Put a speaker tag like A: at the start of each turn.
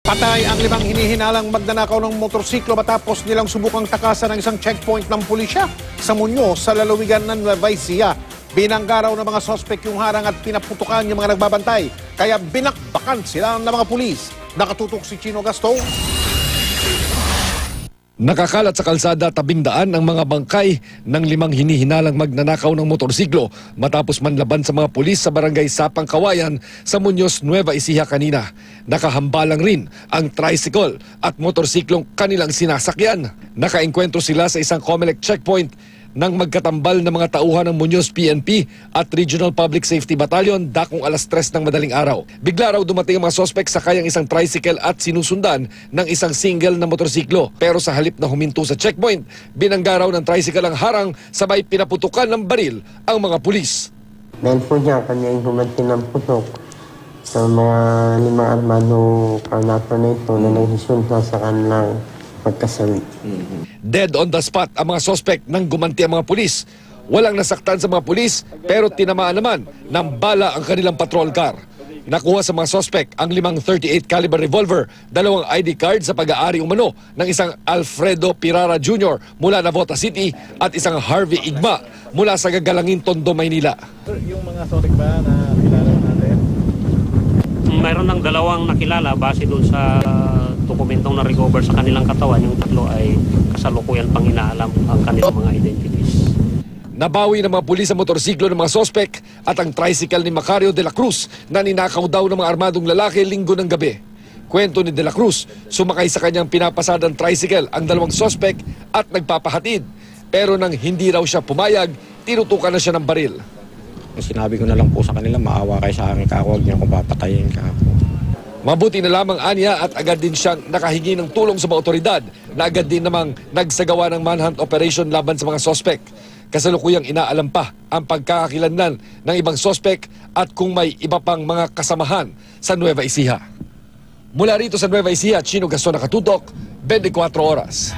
A: Patay ang 5 hinihinalang magnanakaw ng motorsiklo matapos nilang subukang takasan ng isang checkpoint ng pulisya sa Muñoz sa lalawigan ng Nueva Ecija. Binangga raw ng mga sospek yung harang at pinaputukan yung mga nagbabantay. Kaya binakbakan sila ng mga pulis. Nakatutok si Chino Gastong.
B: Nakakalat sa kalsada tabing-daan ang mga bangkay ng 5 hinihinalang magnanakaw ng motorsiklo matapos manlaban sa mga pulis sa barangay Sapang Kawayan sa Muñoz, Nueva Ecija kanina. Nakahambalang rin ang tricycle at motorsiklong kanilang sinasakyan. Nakaengkwentro sila sa isang COMELEC checkpoint nang magkatambal ng mga tauhan ng Muñoz PNP at Regional Public Safety Battalion dakong alas 3 ng madaling araw. Bigla raw dumating ang mga sospek sa kayang isang tricycle at sinusundan ng isang single na motorsiklo. Pero sa halip na huminto sa checkpoint, binangga raw ng tricycle ang harang sabay pinaputukan ng baril ang mga pulis.
C: Dahil po niya kanya yung humanti ng putok sa mga 5 armado karnato na ito na nagsisunta sa kanilang pagkasawi.
B: Dead on the spot ang mga sospek nang gumanti ang mga pulis. Walang nasaktan sa mga pulis pero tinamaan naman ng bala ang kanilang patrol car. Nakuha sa mga sospek ang 5 .38 caliber revolver, 2 ID card sa pag-aari umano ng isang Alfredo Pirara Jr. mula Navotas City at isang Harvey Igma mula sa Gagalangin, Tondo, Maynila.
D: Yung mga sospek ba na kilala natin?
E: Mayroon ng 2 nakilala base doon sa dokumentong na-recover sa kanilang katawan. Yung 3 ay kasalukuyan pang inaalam ang kanilang mga identities.
B: Nabawi ng mga pulis sa motorsiklo ng mga sospek at ang tricycle ni Macario de la Cruz na ninakaw daw ng mga armadong lalaki linggo ng gabi. Kwento ni de la Cruz, sumakay sa kanyang pinapasadang tricycle ang 2 sospek at nagpapahatid. Pero nang hindi raw siya pumayag, tinutukan na siya ng baril.
F: Sinabi ko na lang po sa kanila, maawa kayo sa akin, huwag niyo akong papatayin ka.
B: Mabuti na lamang anya at agad din siyang nakahingi ng tulong sa mga otoridad na agad din namang nagsagawa ng manhunt operation laban sa mga sospek. Kasalukuyang inaalam pa ang pagkakakilanlan ng ibang sospek at kung may iba pang mga kasamahan sa Nueva Ecija. Mula rito sa Nueva Ecija, Chino Gastong, nakatutok, 24 oras.